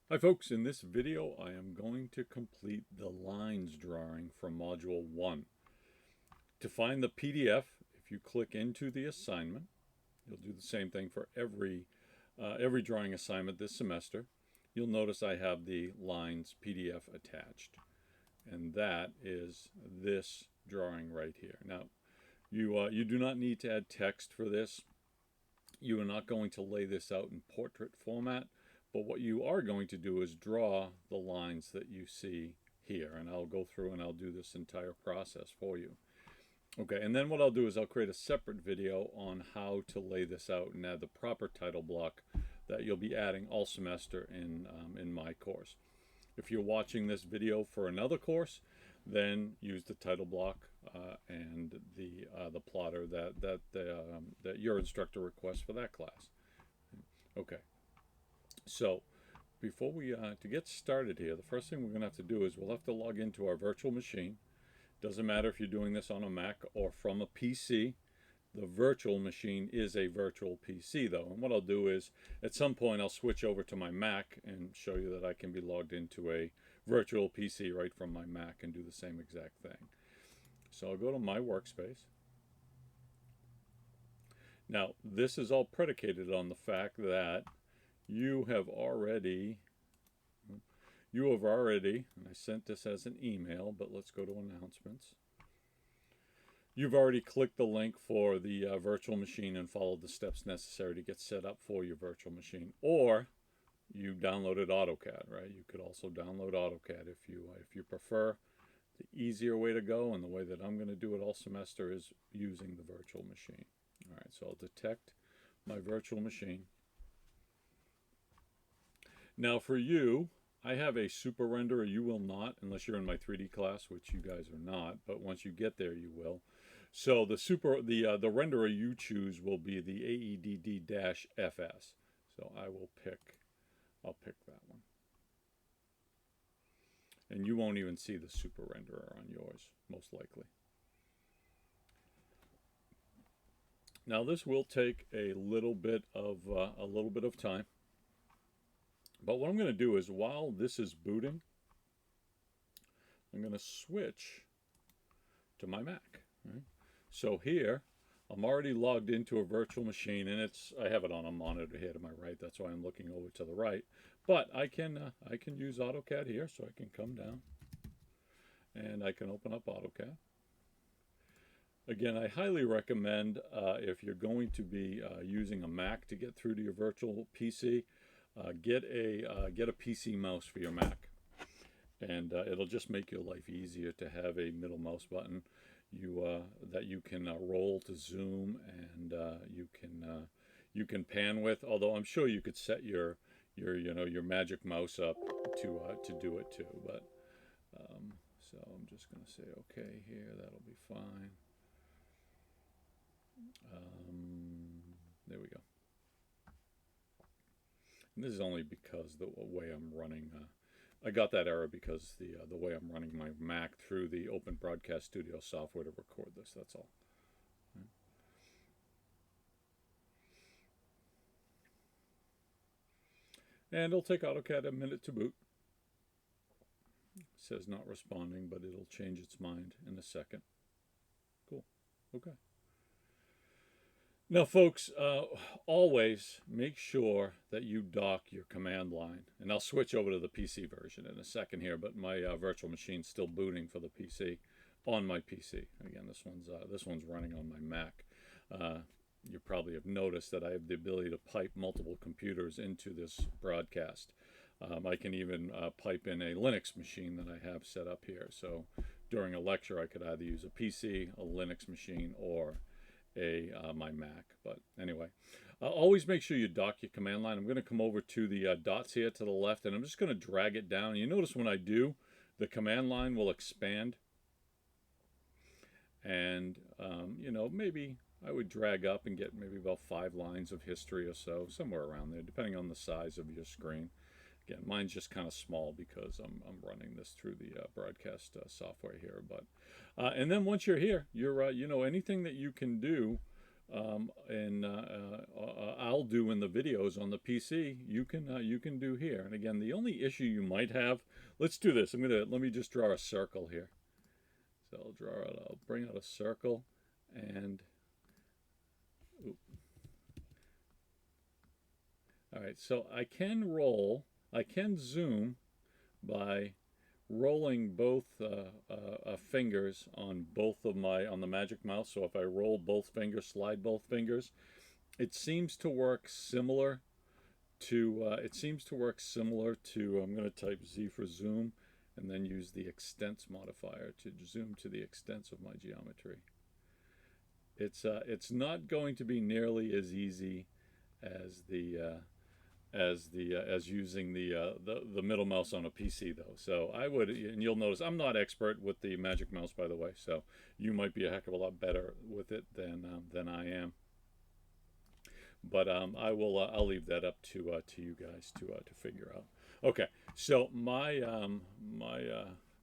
Hi folks, in this video I am going to complete the lines drawing from Module 1. To find the PDF, if you click into the assignment, you'll do the same thing for every drawing assignment this semester. You'll notice I have the lines PDF attached, and that is this drawing right here. Now, you do not need to add text for this. You are not going to lay this out in portrait format, but what you are going to do is draw the lines that you see here, and I'll go through and I'll do this entire process for you. Okay, and then what I'll do is I'll create a separate video on how to lay this out and add the proper title block that you'll be adding all semester in my course. If you're watching this video for another course, then use the title block and the plotter that your instructor requests for that class. Okay, so before we to get started here, the first thing we're going to have to do is we'll have to log into our virtual machine. Doesn't matter if you're doing this on a Mac or from a PC. The virtual machine is a virtual PC though, and what I'll do is at some point I'll switch over to my Mac and show you that I can be logged into a virtual PC right from my Mac and do the same exact thing. So I'll go to my workspace. Now this is all predicated on the fact that you have already, and I sent this as an email, but let's go to announcements. You've already clicked the link for the virtual machine and followed the steps necessary to get set up for your virtual machine, or you downloaded AutoCAD, right? You could also download AutoCAD if you prefer. The easier way to go, and the way that I'm going to do it all semester, is using the virtual machine. All right, so I'll detect my virtual machine. Now for you, I have a super renderer. You will not, unless you're in my 3D class, which you guys are not, but once you get there you will. So the renderer you choose will be the AEDD-FS. So I'll pick that one. And you won't even see the super renderer on yours, most likely. Now this will take a little bit of time. But what I'm going to do is, while this is booting, I'm going to switch to my Mac. Right? So here, I'm already logged into a virtual machine, and I have it on a monitor here to my right. That's why I'm looking over to the right. But I can use AutoCAD here, so I can come down and I can open up AutoCAD. Again, I highly recommend if you're going to be using a Mac to get through to your virtual PC, get a PC mouse for your Mac, and it'll just make your life easier to have a middle mouse button that you can roll to zoom, and you can pan with. Although I'm sure you could set your magic mouse up to do it too. But so I'm just going to say okay here. That'll be fine. There we go. And this is only because the way I'm running. I got that error because the way I'm running my Mac through the Open Broadcast Studio software to record this. That's all. Right. And it'll take AutoCAD a minute to boot. It says not responding, but it'll change its mind in a second. Cool. Okay. Now, folks, always make sure that you dock your command line. And I'll switch over to the PC version in a second here, but my virtual machine's still booting for the PC on my PC. Again, this one's running on my Mac. You probably have noticed that I have the ability to pipe multiple computers into this broadcast. I can even pipe in a Linux machine that I have set up here. So during a lecture, I could either use a PC, a Linux machine, or my Mac. But anyway, always make sure you dock your command line. I'm going to come over to the dots here to the left, and I'm just going to drag it down. You notice when I do, the command line will expand. And, maybe I would drag up and get maybe about 5 lines of history or so, somewhere around there, depending on the size of your screen. Again, mine's just kind of small because I'm running this through the broadcast software here. But and then once you're here, you're anything that you can do I'll do in the videos on the PC, you can do here. And again, the only issue you might have, let's do this. Let me just draw a circle here. So I'll bring out a circle, and all right. So I can zoom by rolling both fingers on on the Magic Mouse. So if I roll both fingers, slide both fingers, it seems to work similar to I'm going to type Z for zoom and then use the extents modifier to zoom to the extents of my geometry. It's not going to be nearly as easy as as using the middle mouse on a PC though. So I would, and you'll notice I'm not expert with the Magic Mouse, by the way. So you might be a heck of a lot better with it than I am. But I'll leave that up to you guys to figure out. Okay, so my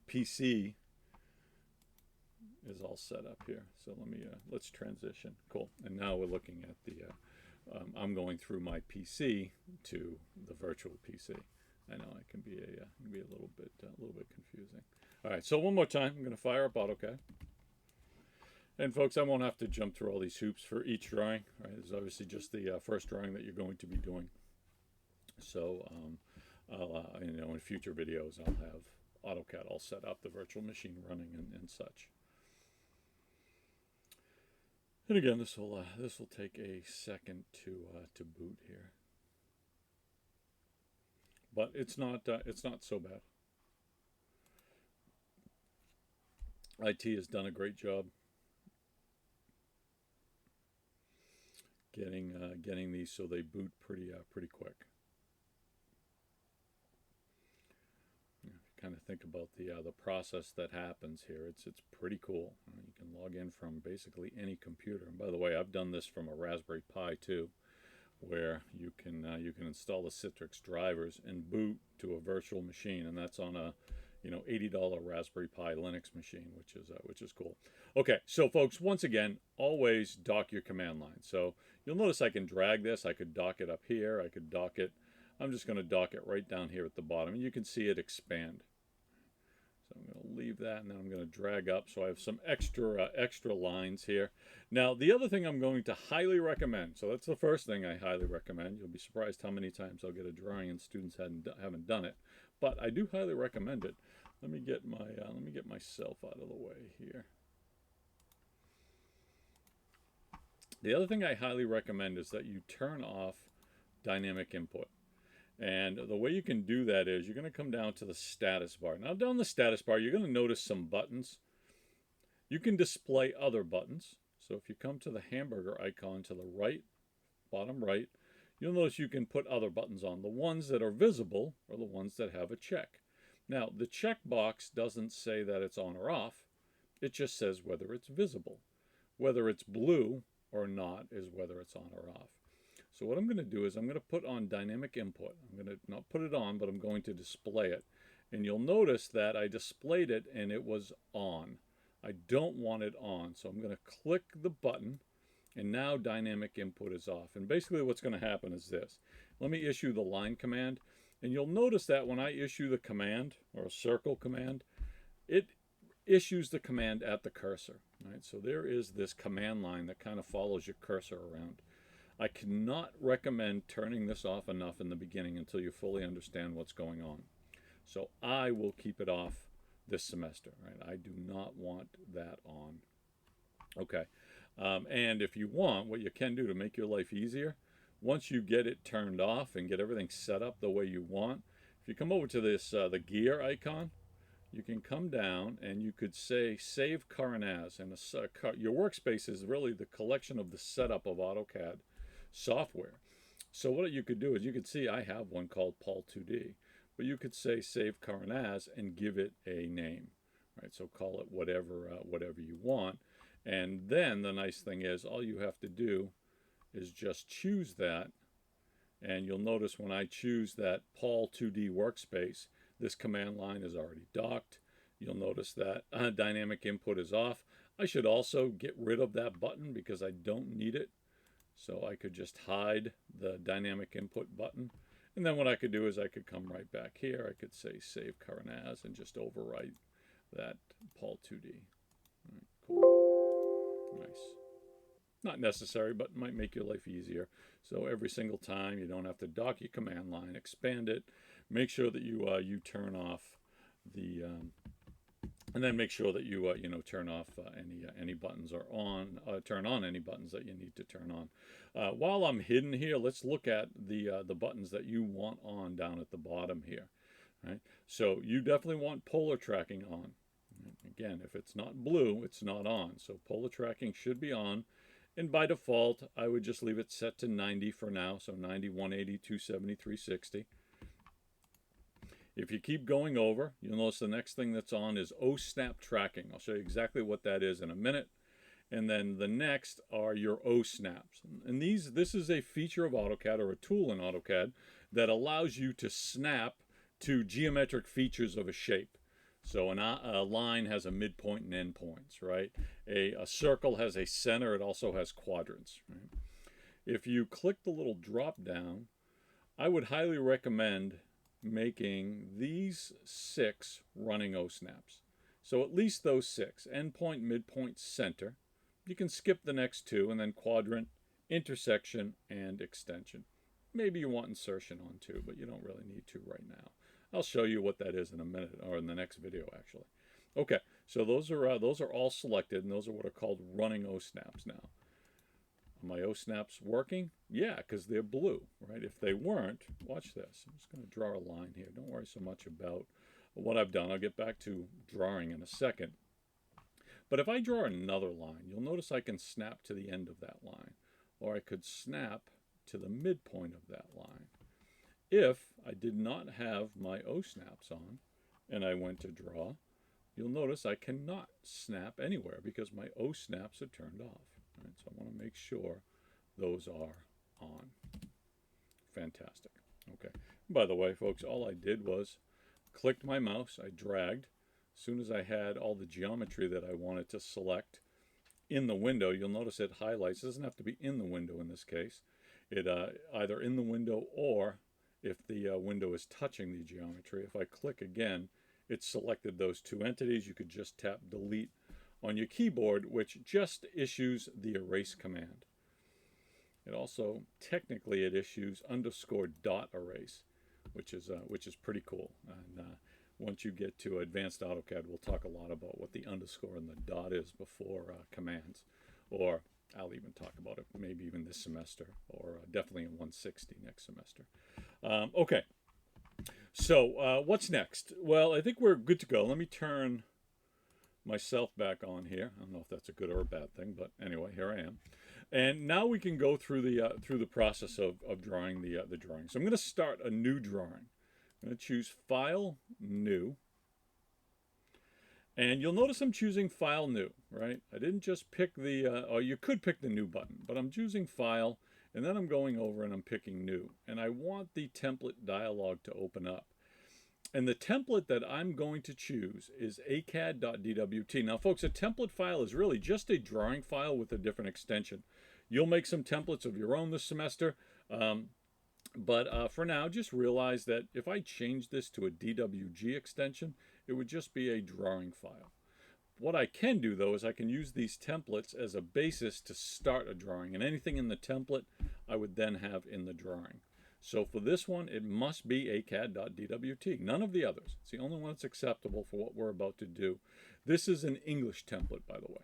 PC is all set up here. So let's transition. Cool. And now we're looking at the I'm going through my PC to the virtual PC. I know it can be a little bit confusing. All right, so one more time, I'm going to fire up AutoCAD. And folks, I won't have to jump through all these hoops for each drawing. All right, this is obviously just the first drawing that you're going to be doing. So in future videos, I'll have AutoCAD all set up, the virtual machine running and such. And again, this will take a second to boot here, but it's not so bad. IT has done a great job getting these so they boot pretty quick. Kind of think about the process that happens here. It's pretty cool. You can log in from basically any computer. And by the way, I've done this from a Raspberry Pi too, where you can install the Citrix drivers and boot to a virtual machine, and that's on a $80 Raspberry Pi Linux machine, which is cool. Okay, so folks, once again, always dock your command line. So you'll notice I can drag this. I could dock it up here. I could dock it. I'm just going to dock it right down here at the bottom, and you can see it expand. So I'm going to leave that, and then I'm going to drag up so I have some extra lines here. Now, the other thing I'm going to highly recommend, so that's the first thing I highly recommend. You'll be surprised how many times I'll get a drawing and students haven't done it, but I do highly recommend it. Let me get myself out of the way here. The other thing I highly recommend is that you turn off dynamic input. And the way you can do that is you're going to come down to the status bar. Now down the status bar, you're going to notice some buttons. You can display other buttons. So if you come to the hamburger icon to the right, bottom right, you'll notice you can put other buttons on. The ones that are visible are the ones that have a check. Now the check box doesn't say that it's on or off. It just says whether it's visible. Whether it's blue or not is whether it's on or off. So what I'm going to do is I'm going to put on dynamic input. I'm going to not put it on, but I'm going to display it. And you'll notice that I displayed it and it was on. I don't want it on. So I'm going to click the button, and now dynamic input is off. And basically what's going to happen is this. Let me issue the line command. And you'll notice that when I issue the command, or a circle command, it issues the command at the cursor. Right? So there is this command line that kind of follows your cursor around. I cannot recommend turning this off enough in the beginning until you fully understand what's going on. So I will keep it off this semester. Right? I do not want that on. Okay. And if you want, what you can do to make your life easier, once you get it turned off and get everything set up the way you want, if you come over to this the gear icon, you can come down and you could say save current as. And your workspace is really the collection of the setup of AutoCAD software. So what you could do is you could see I have one called Paul 2D, but you could say save current as and give it a name, right? So call it whatever you want. And then the nice thing is all you have to do is just choose that, and you'll notice when I choose that Paul 2D workspace, this command line is already docked. You'll notice that dynamic input is off. I should also get rid of that button because I don't need it. So I could just hide the dynamic input button. And then what I could do is I could come right back here. I could say save current as and just overwrite that Paul 2D. All right, cool. Nice. Not necessary, but might make your life easier. So every single time you don't have to dock your command line, expand it, make sure that you turn off the and then make sure that you turn off any buttons are on, turn on any buttons that you need to turn on. While I'm hidden here, let's look at the buttons that you want on down at the bottom here. Right. So you definitely want polar tracking on. Again, if it's not blue, it's not on. So polar tracking should be on. And by default, I would just leave it set to 90 for now. So 90, 180, 270, 360. If you keep going over, you'll notice the next thing that's on is OSNAP tracking. I'll show you exactly what that is in a minute. And then the next are your OSNAPs. And this is a feature of AutoCAD, or a tool in AutoCAD, that allows you to snap to geometric features of a shape. So a line has a midpoint and endpoints, right? A circle has a center. It also has quadrants, right? If you click the little drop down, I would highly recommend making these 6 running OSNAPs. So at least those 6, endpoint, midpoint, center. You can skip the next 2 and then quadrant, intersection, and extension. Maybe you want insertion on 2, but you don't really need to right now. I'll show you what that is in a minute, or in the next video actually. Okay, so those are all selected, and those are what are called running OSNAPs now. Are my OSNAPs working? Yeah, because they're blue, right? If they weren't, watch this. I'm just going to draw a line here. Don't worry so much about what I've done. I'll get back to drawing in a second. But if I draw another line, you'll notice I can snap to the end of that line, or I could snap to the midpoint of that line. If I did not have my OSNAPs on and I went to draw, you'll notice I cannot snap anywhere because my OSNAPs are turned off. Right? So I want to make sure those are on. Fantastic. Okay. By the way, folks, all I did was clicked my mouse, I dragged. As soon as I had all the geometry that I wanted to select in the window, you'll notice it highlights. It doesn't have to be in the window in this case. It either in the window, or if the window is touching the geometry. If I click again, it selected those 2 entities. You could just tap delete on your keyboard, which just issues the erase command. It also, technically, it issues _dot erase, which is pretty cool. And once you get to advanced AutoCAD, we'll talk a lot about what the underscore and the dot is before commands, or I'll even talk about it maybe even this semester, or definitely in 160 next semester. Okay, so what's next? Well, I think we're good to go. Let me turn myself back on here. I don't know if that's a good or a bad thing, but anyway, here I am. And now we can go through the process of drawing the drawing. So I'm going to start a new drawing. I'm going to choose File, New. And you'll notice I'm choosing File, New, right? I didn't just pick the, or you could pick the New button, but I'm choosing File, and then I'm going over and I'm picking New. And I want the template dialog to open up. And the template that I'm going to choose is acad.dwt. Now, folks, a template file is really just a drawing file with a different extension. You'll make some templates of your own this semester, but for now, just realize that if I change this to a DWG extension, it would just be a drawing file. What I can do, though, is I can use these templates as a basis to start a drawing, and anything in the template I would then have in the drawing. So for this one, it must be acad.dwt, none of the others. It's the only one that's acceptable for what we're about to do. This is an English template, by the way.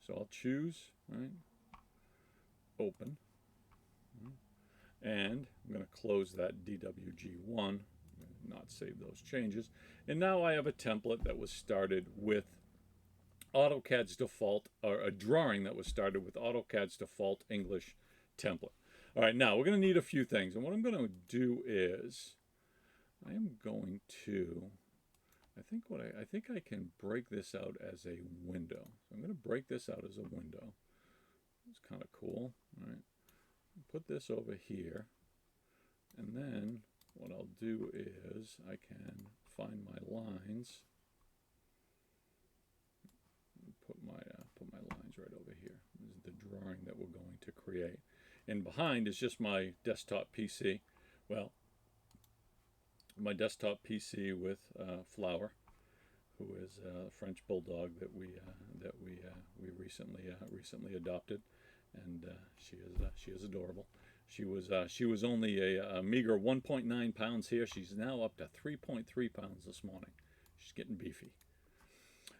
So I'll choose, right, open, and I'm going to close that DWG1, not save those changes. And now I have a template that was started with AutoCAD's default, or a drawing that was started with AutoCAD's default English template. All right, now we're going to need a few things, and what I'm going to do is I am going to, I think I can break this out as a window. So I'm going to break this out as a window. It's kind of cool. All right, put this over here, and then what I'll do is I can find my lines, put my drawing that we're going to create. And behind is just my desktop PC. Well, my desktop PC with Flower, who is a French bulldog that we recently adopted, and she is adorable. She was only a meager 1.9 pounds here. She's now up to 3.3 pounds this morning. She's getting beefy.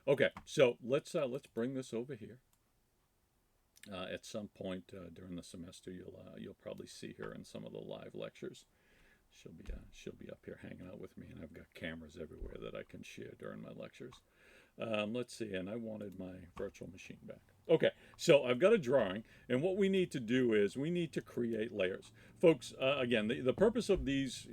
Okay, so let's bring this over here. At some point during the semester, you'll probably see her in some of the live lectures. She'll be up here hanging out with me, and I've got cameras everywhere that I can share during my lectures. Let's see, and I wanted my virtual machine back. Okay, so I've got a drawing, and what we need to do is we need to create layers. Folks, again, the purpose of these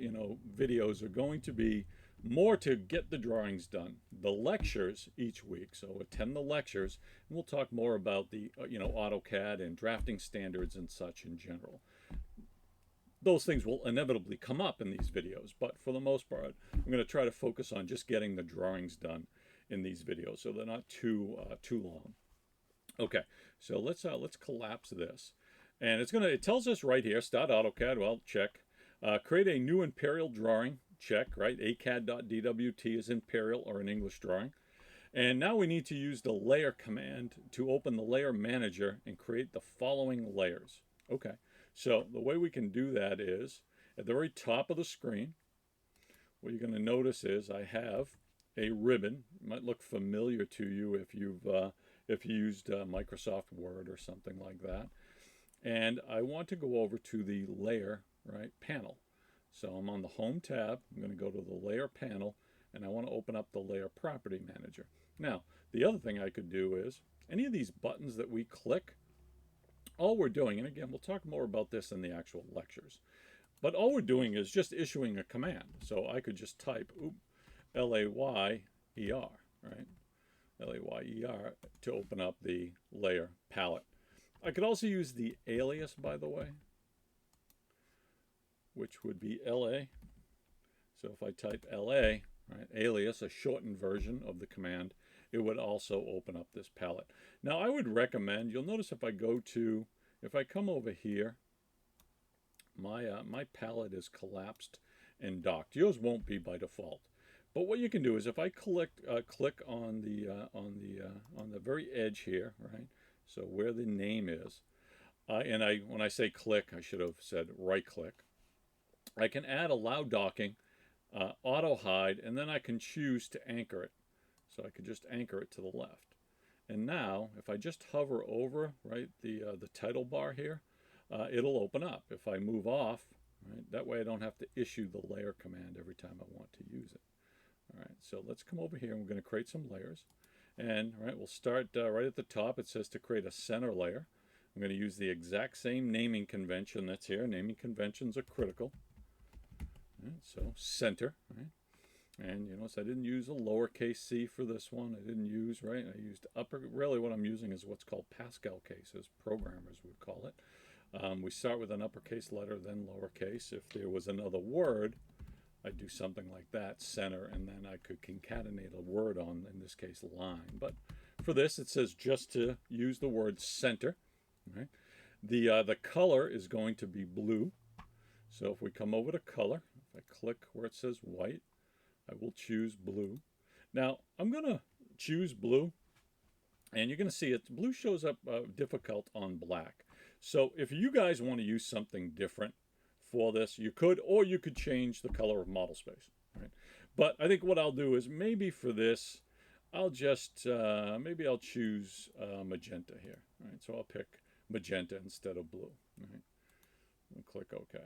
videos are going to be more to get the drawings done. The lectures each week, so attend the lectures, and we'll talk more about the AutoCAD and drafting standards and such in general. Those things will inevitably come up in these videos, but for the most part, I'm going to try to focus on just getting the drawings done in these videos, so they're not too long. Okay, so let's collapse this, and it tells us right here, start AutoCAD. Well, check. Create a new Imperial drawing. Check, right? ACAD.DWT is Imperial, or an English drawing. And now we need to use the layer command to open the layer manager and create the following layers. Okay, so the way we can do that is at the very top of the screen, what you're going to notice is I have a ribbon. It might look familiar to you if you used Microsoft Word or something like that. And I want to go over to the layer panel. So I'm on the Home tab. I'm going to go to the Layer panel, and I want to open up the Layer Property Manager. Now, the other thing I could do is any of these buttons that we click, all we're doing, and again, we'll talk more about this in the actual lectures, but all we're doing is just issuing a command. So I could just type L-A-Y-E-R, right? L-A-Y-E-R to open up the layer palette. I could also use the alias, by the way, which would be LA. So if I type LA, right, alias, a shortened version of the command, it would also open up this palette. Now I would recommend, you'll notice if I come over here, my palette is collapsed and docked. Yours won't be by default. But what you can do is if I click on the very edge here, right? So where the name is, when I say click, I should have said right click. I can add allow docking, auto hide, and then I can choose to anchor it. So I could just anchor it to the left. And now, if I just hover over the title bar here, it'll open up. If I move off, right, that way I don't have to issue the layer command every time I want to use it. All right, so let's come over here and we're going to create some layers. And we'll start right at the top. It says to create a center layer. I'm going to use the exact same naming convention that's here. Naming conventions are critical. Right, so center, right? And you notice I didn't use a lowercase c for this one. I didn't use, I used upper. Really what I'm using is what's called Pascal cases, programmers would call it. We start with an uppercase letter, then lowercase. If there was another word, I'd do something like that, center, and then I could concatenate a word on, in this case, line. But for this, it says just to use the word center. Right? The color is going to be blue. So if we come over to color, if I click where it says white, I will choose blue. Now, I'm going to choose blue, and you're going to see it. Blue shows up difficult on black. So if you guys want to use something different for this, you could, or you could change the color of model space. Right? But I think what I'll do is maybe for this, I'll just, maybe I'll choose magenta here. Right? So I'll pick magenta instead of blue. Right? And click OK.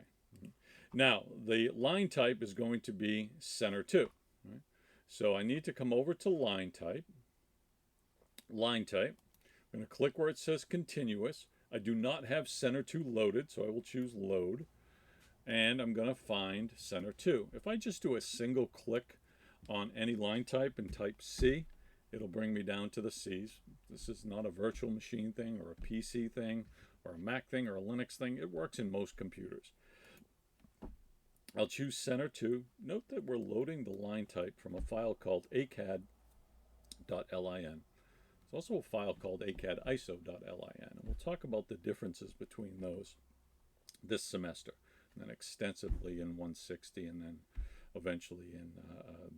Now, the line type is going to be center 2. Right? So I need to come over to line type. Line type. I'm going to click where it says continuous. I do not have center 2 loaded, so I will choose load. And I'm going to find center 2. If I just do a single click on any line type and type C, it'll bring me down to the C's. This is not a virtual machine thing or a PC thing or a Mac thing or a Linux thing. It works in most computers. I'll choose center 2. Note that we're loading the line type from a file called acad.lin. So also a file called acadiso.lin, and we'll talk about the differences between those this semester, and then extensively in 160, and then eventually in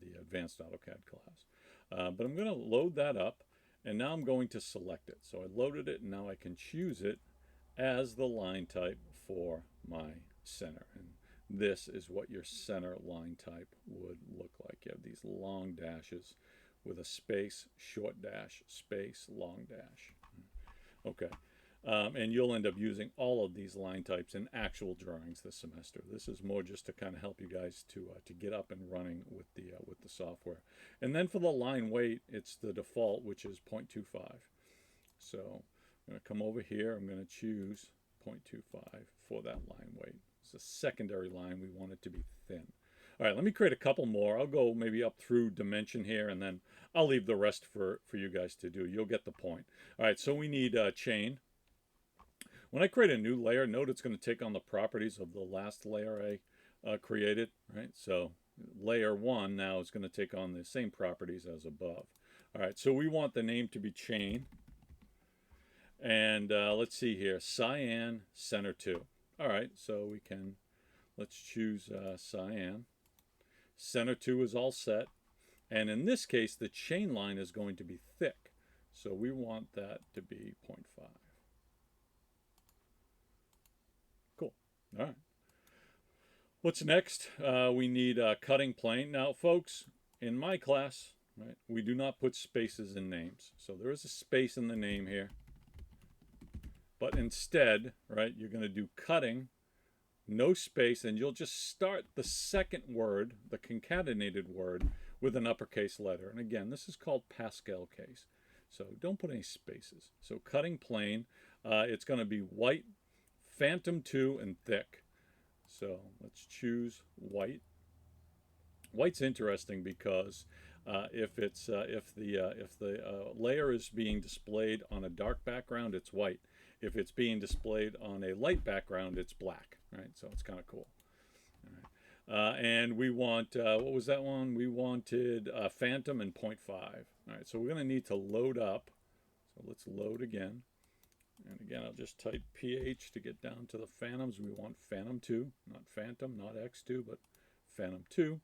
the Advanced AutoCAD class. But I'm going to load that up, and now I'm going to select it. So I loaded it, and now I can choose it as the line type for my center. And this is what your center line type would look like. You have these long dashes with a space, short dash, space, long dash. Okay. And you'll end up using all of these line types in actual drawings this semester. This is more just to kind of help you guys to get up and running with the software. And then for the line weight, it's the default, which is 0.25. So I'm going to come over here. I'm going to choose 0.25 for that line weight. It's a secondary line. We want it to be thin. All right, let me create a couple more. I'll go maybe up through dimension here, and then I'll leave the rest for you guys to do. You'll get the point. All right, so we need a chain. When I create a new layer, note it's going to take on the properties of the last layer I created, right? So layer 1 now is going to take on the same properties as above. All right, so we want the name to be chain. And let's see here, cyan, center 2. All right, so let's choose cyan. Center 2 is all set. And in this case, the chain line is going to be thick. So we want that to be 0.5. Cool. All right. What's next? We need a cutting plane. Now, folks, in my class, right, we do not put spaces in names. So there is a space in the name here. But instead, right, you're going to do cutting, no space, and you'll just start the second word, the concatenated word, with an uppercase letter. And again, this is called Pascal case. So don't put any spaces. So cutting plane, it's going to be white, phantom 2, and thick. So let's choose white. White's interesting because if the layer is being displayed on a dark background, it's white. If it's being displayed on a light background, it's black, right? So it's kind of cool. All right. And we want, what was that one? We wanted phantom and 0.5. All right, so we're going to need to load up. So let's load again. And again, I'll just type PH to get down to the phantoms. We want phantom 2, not phantom, not X2, but phantom 2.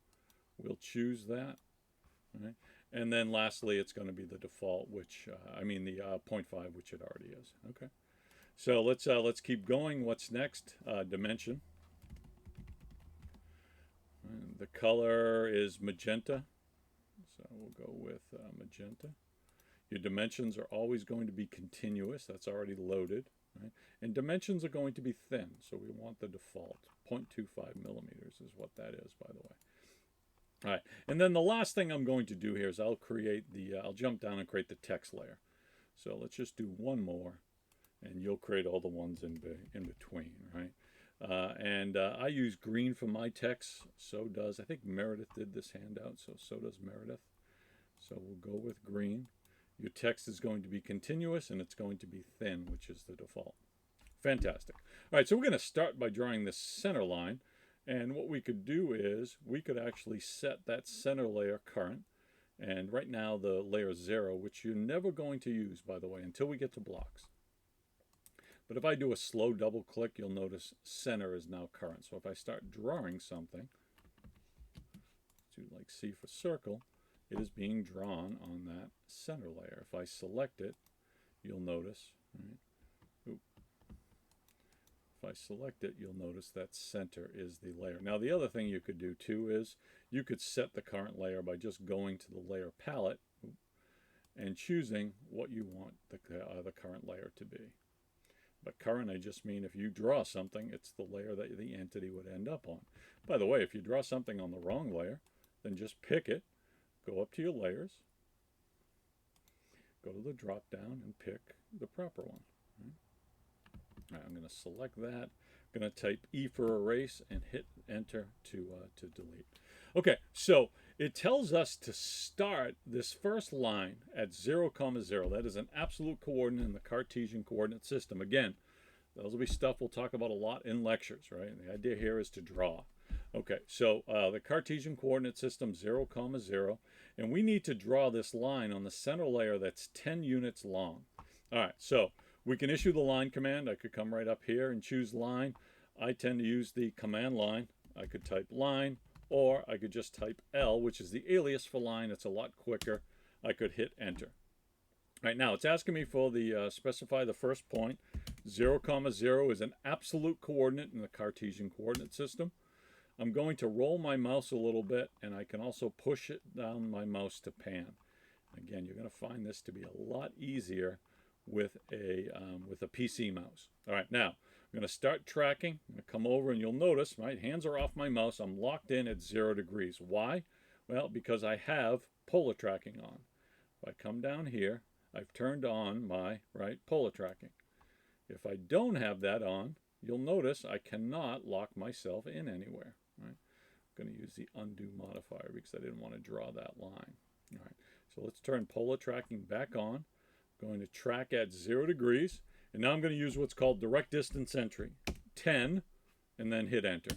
We'll choose that. All right. And then lastly, it's going to be the default, which, the 0.5, which it already is. Okay. So let's keep going. What's next? Dimension. And the color is magenta. So we'll go with magenta. Your dimensions are always going to be continuous. That's already loaded. Right? And dimensions are going to be thin. So we want the default. 0.25 millimeters is what that is, by the way. All right. And then the last thing I'm going to do here is I'll jump down and create the text layer. So let's just do one more. And you'll create all the ones in between, right? I use green for my text. So does, I think Meredith did this handout, so does Meredith. So we'll go with green. Your text is going to be continuous, and it's going to be thin, which is the default. Fantastic. All right, so we're going to start by drawing this center line. And what we could do is we could actually set that center layer current. And right now the layer is 0, which you're never going to use, by the way, until we get to blocks. But if I do a slow double click, you'll notice center is now current. So if I start drawing something, do like C for circle, it is being drawn on that center layer. If I select it, you'll notice, right? If I select it, you'll notice that center is the layer. Now the other thing you could do too is you could set the current layer by just going to the layer palette and choosing what you want the current layer to be. But current, I just mean if you draw something, it's the layer that the entity would end up on. By the way, if you draw something on the wrong layer, then just pick it, go up to your layers, go to the drop down and pick the proper one. All right, I'm going to select that. I'm going to type E for erase and hit enter to delete. Okay, so it tells us to start this first line at 0, 0. That is an absolute coordinate in the Cartesian coordinate system. Again, those will be stuff we'll talk about a lot in lectures, right? And the idea here is to draw. Okay, so the Cartesian coordinate system 0, 0, and we need to draw this line on the center layer that's 10 units long. All right, so we can issue the line command. I could come right up here and choose line. I tend to use the command line. I could type line, or I could just type L, which is the alias for line. It's a lot quicker. I could hit enter. All right, now it's asking me for the specify the first point. 0, 0 is an absolute coordinate in the Cartesian coordinate system. I'm going to roll my mouse a little bit, and I can also push it down my mouse to pan. Again, you're going to find this to be a lot easier with a PC mouse. All right, now I'm going to start tracking. I'm going to come over, and you'll notice my hands are off my mouse. I'm locked in at 0 degrees. Why? Well, because I have polar tracking on. If I come down here, I've turned on my polar tracking. If I don't have that on, you'll notice I cannot lock myself in anywhere. Right? I'm going to use the undo modifier because I didn't want to draw that line. All right, so let's turn polar tracking back on. I'm going to track at 0 degrees, and now I'm going to use what's called direct distance entry, 10, and then hit enter.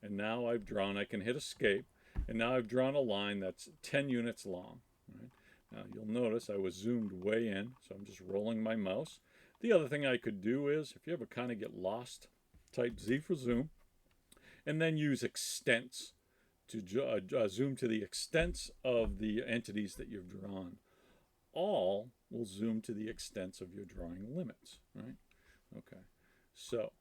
And now I've drawn, I can hit escape, and now I've drawn a line that's 10 units long. Right? Now you'll notice I was zoomed way in, so I'm just rolling my mouse. The other thing I could do is, if you ever kind of get lost, type Z for zoom, and then use extents to zoom to the extents of the entities that you've drawn. All will zoom to the extents of your drawing limits, right? Okay, so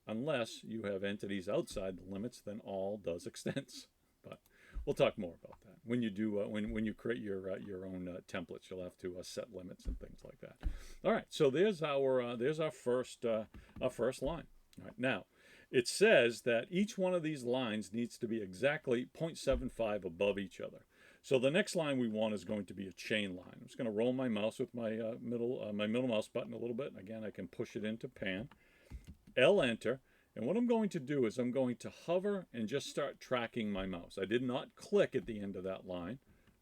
unless you have entities outside the limits, then all does extents. But we'll talk more about that when you do when you create your own templates. You'll have to set limits and things like that. All right, so there's our first line. All right, now it says that each one of these lines needs to be exactly 0.75 above each other. So the next line we want is going to be a chain line. I'm just going to roll my mouse with my middle mouse button a little bit. Again, I can push it into pan. L enter. And what I'm going to do is I'm going to hover and just start tracking my mouse. I did not click at the end of that line.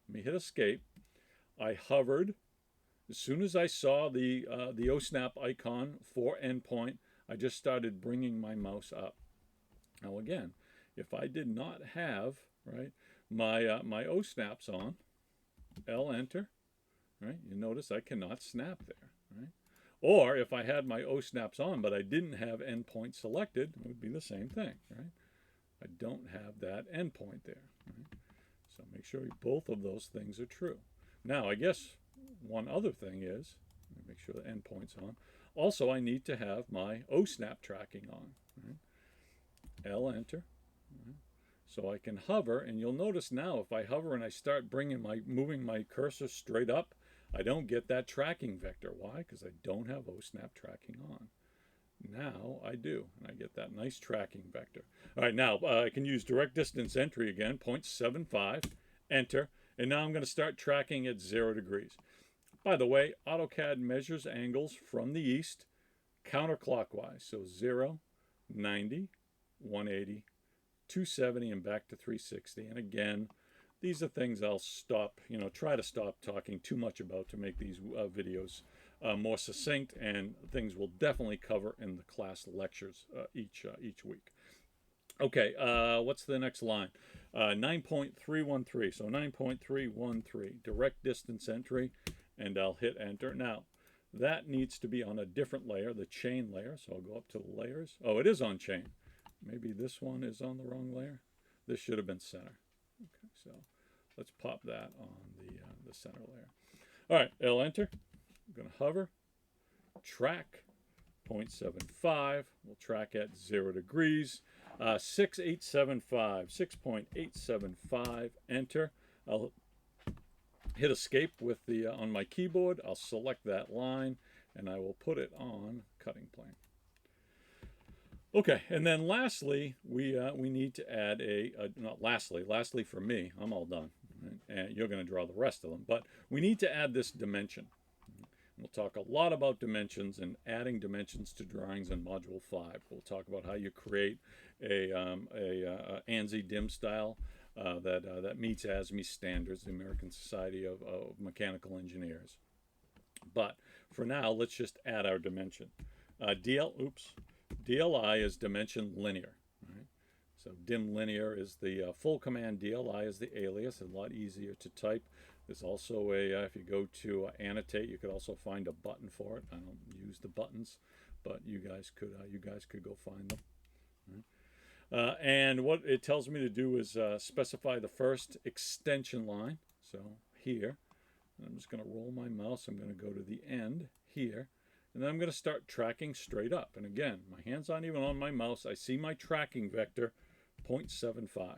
Let me hit escape. I hovered. As soon as I saw the OSNAP icon for endpoint, I just started bringing my mouse up. Now again, if I did not have my OSNAPs on, L enter, right? You notice I cannot snap there, right? Or if I had my OSNAPs on but I didn't have endpoint selected, it would be the same thing, right? I don't have that endpoint there, right? So make sure both of those things are true. Now, I guess one other thing is, let me make sure the endpoint's on. Also, I need to have my OSNAP tracking on, right? L enter, right? So I can hover, and you'll notice now if I hover and I start moving my cursor straight up, I don't get that tracking vector. Why? Because I don't have OSNAP tracking on. Now I do, and I get that nice tracking vector. All right, now I can use direct distance entry again, 0.75, enter, and now I'm going to start tracking at 0 degrees. By the way, AutoCAD measures angles from the east counterclockwise, so 0, 90, 180, 270, and back to 360. And again, these are things I'll try to stop talking too much about to make these videos more succinct, and things we'll definitely cover in the class lectures each week. Okay, what's the next line? 9.313. So 9.313, direct distance entry, and I'll hit enter. Now, that needs to be on a different layer, the chain layer. So I'll go up to the layers. Oh, it is on chain. Maybe this one is on the wrong layer. This should have been center. Okay, so let's pop that on the center layer. All right, L enter. I'm going to hover, track 0.75. We'll track at 0 degrees. 6.875, enter. I'll hit escape with on my keyboard. I'll select that line, and I will put it on cutting plane. Okay, and then lastly, we need to add lastly for me, I'm all done, right? And you're going to draw the rest of them, but we need to add this dimension. We'll talk a lot about dimensions and adding dimensions to drawings in Module 5. We'll talk about how you create a ANSI DIM style that meets ASME standards, the American Society of Mechanical Engineers. But for now, let's just add our dimension. DLI is dimension linear. Right? So dim linear is the full command, DLI is the alias, a lot easier to type. There's also a, if you go to annotate, you could also find a button for it. I don't use the buttons, but you guys could go find them. And what it tells me to do is specify the first extension line. So here, I'm just going to roll my mouse. I'm going to go to the end here, and then I'm going to start tracking straight up. And again, my hand's not even on my mouse. I see my tracking vector, 0.75.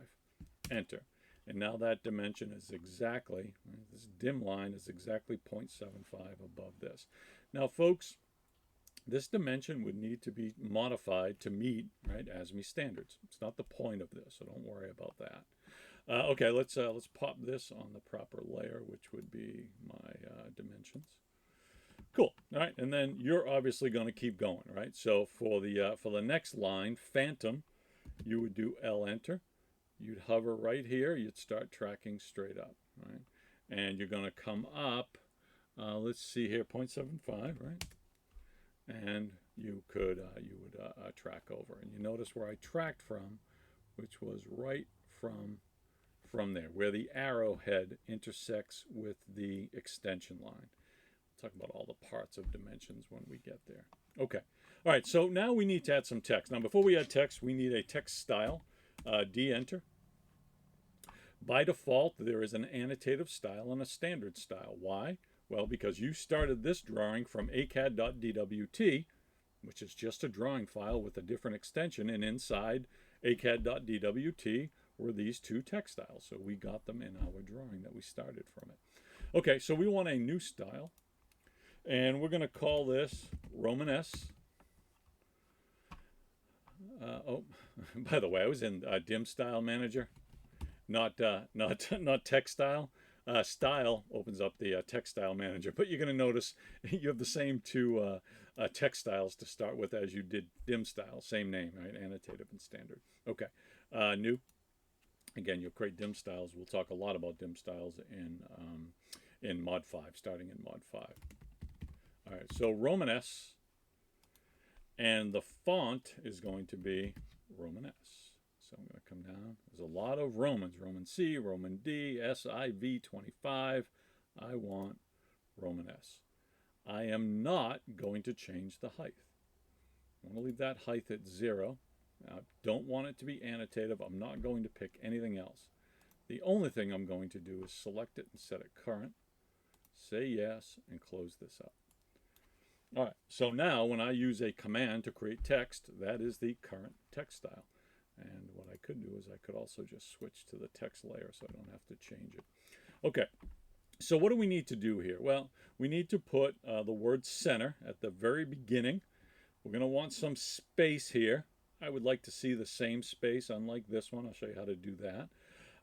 Enter. And now that dimension is exactly, this dim line is exactly 0.75 above this. Now, folks, this dimension would need to be modified to meet, right, ASME standards. It's not the point of this, so don't worry about that. Okay, let's pop this on the proper layer, which would be my dimensions. Cool. All right, and then you're obviously going to keep going, right? So for the next line, phantom, you would do L enter. You'd hover right here. You'd start tracking straight up, right? And you're going to come up. Let's see here, 0.75, right? And you would track over, and you notice where I tracked from, which was right from there, where the arrowhead intersects with the extension line. We'll talk about all the parts of dimensions when we get there. Okay, all right. So now we need to add some text. Now, before we add text, we need a text style. D enter. By default, there is an annotative style and a standard style. Why? Well, because you started this drawing from acad.dwt, which is just a drawing file with a different extension, and inside acad.dwt were these two text styles. So we got them in our drawing that we started from it. Okay, so we want a new style, and we're going to call this Roman S. Oh, by the way, I was in Dim Style Manager, not text style. Style opens up the text style manager, but you're going to notice you have the same two text styles to start with as you did dim style. Same name, right? Annotative and standard. Okay. New. Again, you'll create dim styles. We'll talk a lot about dim styles in Mod 5, starting in Mod 5. All right. So Roman S. And the font is going to be Roman S. So I'm going to come down. There's a lot of Romans. Roman C, Roman D, SIV 25. I want Roman S. I am not going to change the height. I'm going to leave that height at 0. I don't want it to be annotative. I'm not going to pick anything else. The only thing I'm going to do is select it and set it current. Say yes and close this up. All right, so now when I use a command to create text, that is the current text style. And what I could do is I could also just switch to the text layer so I don't have to change it. Okay, so what do we need to do here? Well, we need to put the word center at the very beginning. We're going to want some space here. I would like to see the same space, unlike this one. I'll show you how to do that.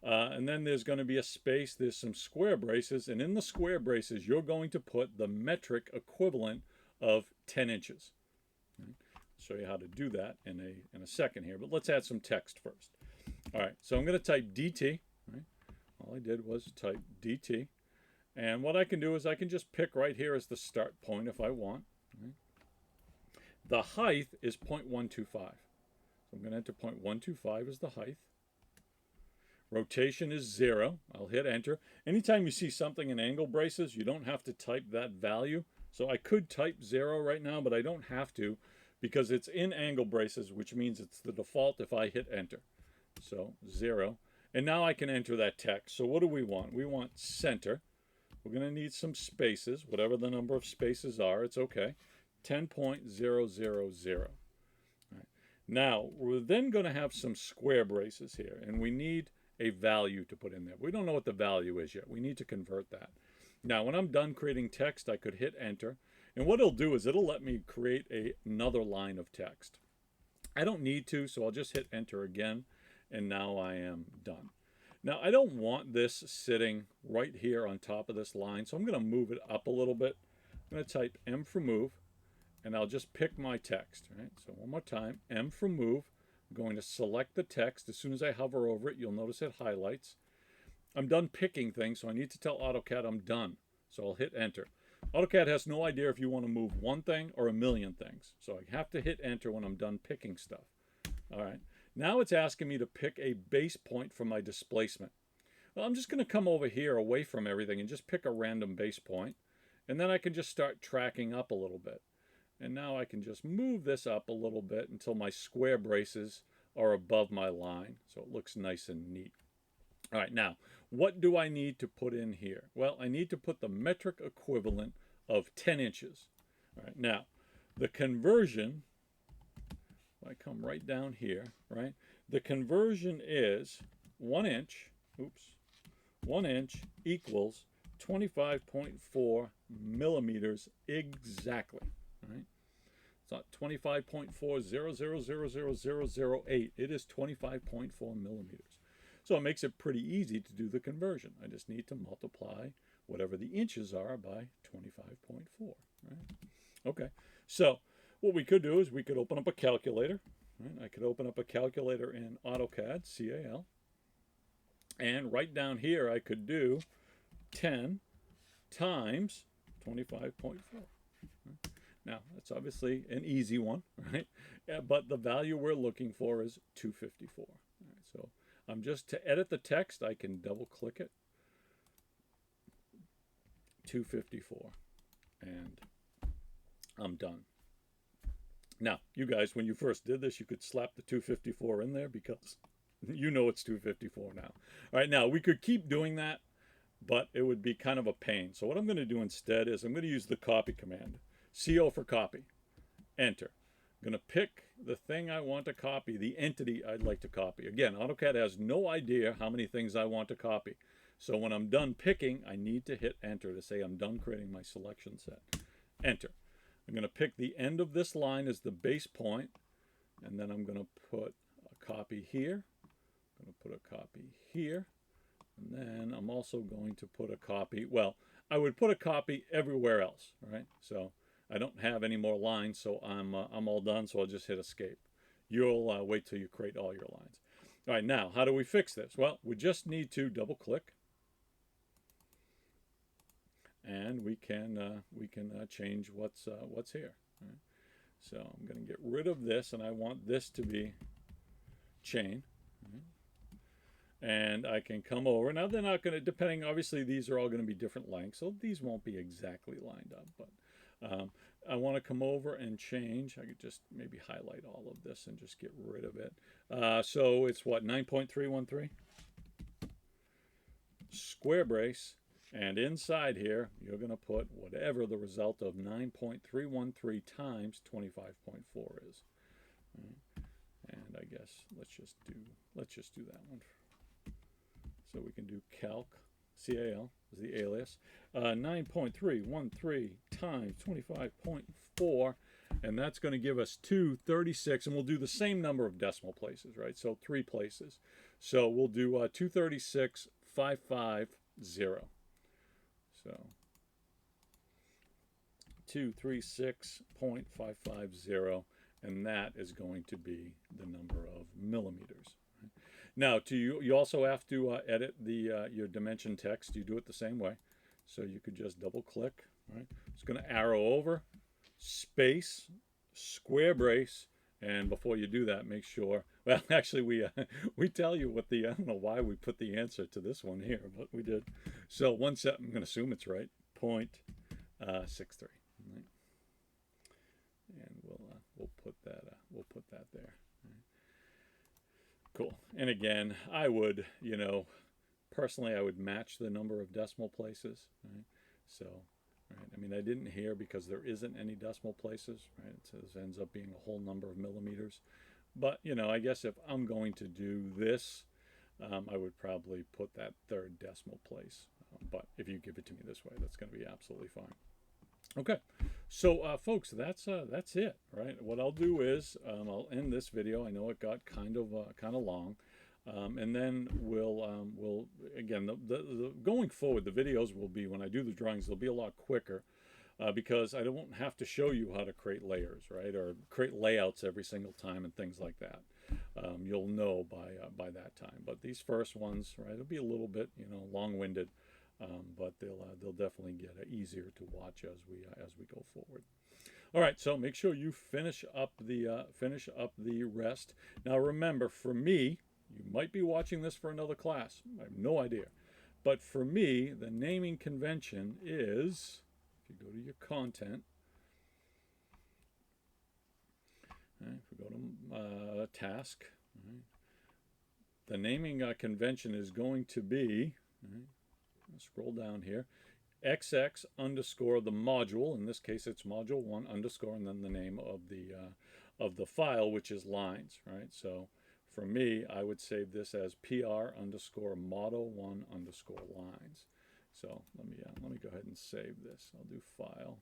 And then there's going to be a space. There's some square braces, and in the square braces, you're going to put the metric equivalent of 10 inches. Right? I'll show you how to do that in a second here, but let's add some text first. All right, so I'm going to type DT. Right? All I did was type DT, and what I can do is I can just pick right here as the start point if I want. Right? The height is 0.125. So I'm going to enter 0.125 as the height. Rotation is 0. I'll hit enter. Anytime you see something in angle braces, you don't have to type that value. So I could type 0 right now, but I don't have to because it's in angle braces, which means it's the default if I hit enter. So 0. And now I can enter that text. So what do we want? We want center. We're going to need some spaces, whatever the number of spaces are, it's okay. 10.000. Right. Now, we're then going to have some square braces here, and we need a value to put in there. We don't know what the value is yet. We need to convert that. Now, when I'm done creating text, I could hit enter. And what it'll do is it'll let me create another line of text. I don't need to, so I'll just hit enter again. And now I am done. Now, I don't want this sitting right here on top of this line, so I'm going to move it up a little bit. I'm going to type M for move, and I'll just pick my text. Right? So one more time, M for move. I'm going to select the text. As soon as I hover over it, you'll notice it highlights. I'm done picking things, so I need to tell AutoCAD I'm done. So I'll hit enter. AutoCAD has no idea if you want to move one thing or a million things. So I have to hit enter when I'm done picking stuff. All right. Now it's asking me to pick a base point for my displacement. Well, I'm just going to come over here away from everything and just pick a random base point. And then I can just start tracking up a little bit. And now I can just move this up a little bit until my square braces are above my line. So it looks nice and neat. All right, now, what do I need to put in here? Well, I need to put the metric equivalent of 10 inches. All right, now, the conversion, I come right down here, right? The conversion is 1 inch, 1 inch equals 25.4 millimeters exactly, right? It's not 25.40000008. It is 25.4 millimeters. So it makes it pretty easy to do the conversion. I just need to multiply whatever the inches are by 25.4, right? Okay, so what we could do is we could open up a calculator. Right? I could open up a calculator in AutoCAD, CAL. And right down here I could do 10 times 25.4. Right? Now, that's obviously an easy one, right? But the value we're looking for is 254. Right, so I'm just, to edit the text, I can double click it. 254. And I'm done. Now, you guys, when you first did this, you could slap the 254 in there because you know it's 254 now. All right, now we could keep doing that, but it would be kind of a pain. So what I'm going to do instead is I'm going to use the copy command. CO for copy. Enter. I'm going to pick the thing I want to copy, the entity I'd like to copy. Again, AutoCAD has no idea how many things I want to copy. So when I'm done picking, I need to hit enter to say I'm done creating my selection set. Enter. I'm going to pick the end of this line as the base point, and then I'm going to put a copy here. I'm going to put a copy here, and then I'm also going to put a copy. Well, I would put a copy everywhere else, right? So I don't have any more lines, so I'm all done, so I'll just hit escape. You'll wait till you create all your lines. All right, now, how do we fix this? Well, we just need to double-click, and we can change what's here. Right? So I'm going to get rid of this, and I want this to be chain. Right? And I can come over. Now they're not going to, depending, obviously these are all going to be different lengths, so these won't be exactly lined up, but I want to come over and change. I could just maybe highlight all of this and just get rid of it. So it's what, 9.313? Square brace. And inside here, you're going to put whatever the result of 9.313 times 25.4 is. Right? And I guess let's just do that one. So we can do calc, CAL is the alias. 9.313 times 25.4, and that's going to give us 236, and we'll do the same number of decimal places, right? So 3 places. So we'll do 236,550. So 236.550, and that is going to be the number of millimeters. Right? Now, you also have to edit the your dimension text. You do it the same way. So you could just double click. Right? It's going to arrow over, space, square brace, and before you do that, make sure. Well, actually, we tell you what the, I don't know why we put the answer to this one here, but we did. So I'm going to assume it's right. 0.63. Right? And we'll put that there. Right? Cool. And again, I would, personally, I would match the number of decimal places. Right? So. Right. I mean, I didn't here because there isn't any decimal places, right? It says ends up being a whole number of millimeters. But, I guess if I'm going to do this, I would probably put that third decimal place. But if you give it to me this way, that's going to be absolutely fine. Okay, so folks, that's it, right? What I'll do is I'll end this video. I know it got kind of long. And then we'll again, the going forward, the videos will be, when I do the drawings, they'll be a lot quicker because I don't have to show you how to create layers, right, or create layouts every single time and things like that. You'll know by that time. But these first ones, right, it'll be a little bit, long-winded, but they'll definitely get easier to watch as we go forward. All right, so make sure you finish up the rest. Now remember, for me, you might be watching this for another class. I have no idea. But for me, the naming convention is, if you go to your content, right, if we go to task, right, the naming convention is going to be, right, scroll down here, XX underscore the module. In this case, it's module 1 underscore, and then the name of the file, which is lines, right? So for me, I would save this as PR underscore model 1 underscore lines. So let me go ahead and save this. I'll do file,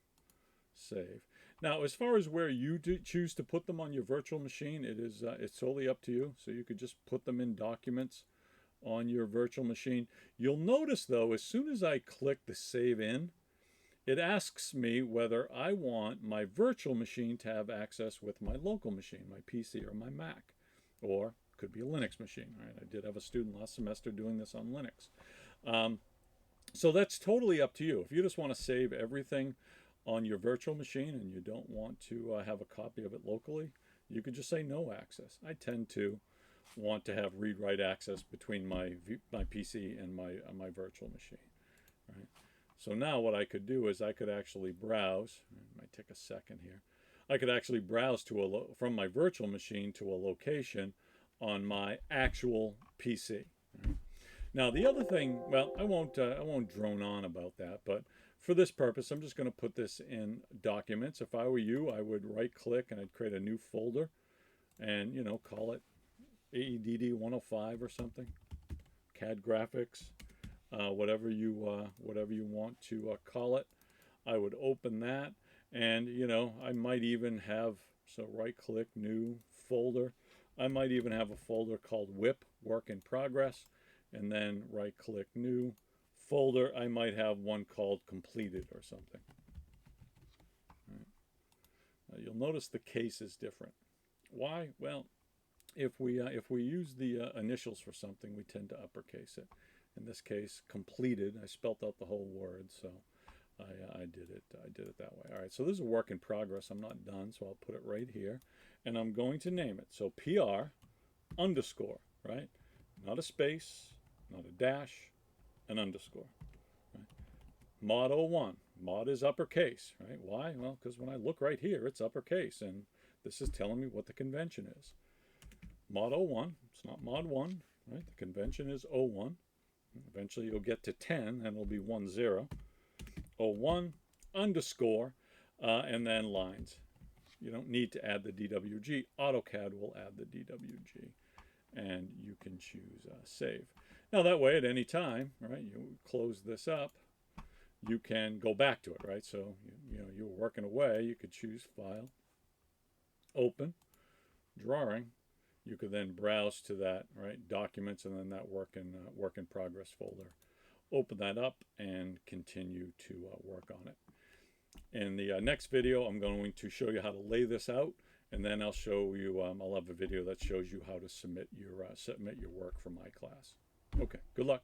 save. Now, as far as where you choose to put them on your virtual machine, it's totally up to you. So you could just put them in documents on your virtual machine. You'll notice though, as soon as I click the save in, it asks me whether I want my virtual machine to have access with my local machine, my PC or my Mac, or it could be a Linux machine. Right? I did have a student last semester doing this on Linux. So that's totally up to you. If you just want to save everything on your virtual machine and you don't want to have a copy of it locally, you could just say no access. I tend to want to have read-write access between my PC and my virtual machine. Right? So now what I could do is I could actually browse. It might take a second here. I could actually browse to from my virtual machine to a location on my actual PC. Right? Now the other thing, well, I won't drone on about that, but for this purpose, I'm just going to put this in documents. If I were you, I would right-click and I'd create a new folder, and call it AEDD 105 or something, CAD graphics, whatever you want to call it. I would open that, and I might even have, so right-click, new folder. I might even have a folder called WIP, work in progress, and then right-click, new folder. I might have one called completed or something. Right. You'll notice the case is different. Why? Well, if we use the initials for something, we tend to uppercase it. In this case, completed. I spelt out the whole word, so I did it that way. All right, so this is a work in progress. I'm not done, so I'll put it right here, and I'm going to name it. So PR underscore, right? Not a space, not a dash, an underscore. Right? Mod 01. Mod is uppercase, right? Why? Well, because when I look right here, it's uppercase, and this is telling me what the convention is. Mod 01, it's not mod 1, right? The convention is 01. Eventually you'll get to 10, and it'll be 10. 01 underscore, and then lines. You don't need to add the DWG. AutoCAD will add the DWG, and you can choose save. Now that way, at any time, right, you close this up, you can go back to it, right? So you're working away, you could choose File, Open, Drawing. You could then browse to that, right, Documents, and then that work in progress folder. Open that up and continue to work on it. In the next video, I'm going to show you how to lay this out, and then I'll show you. I'll have a video that shows you how to submit your work for my class. Okay. Good luck.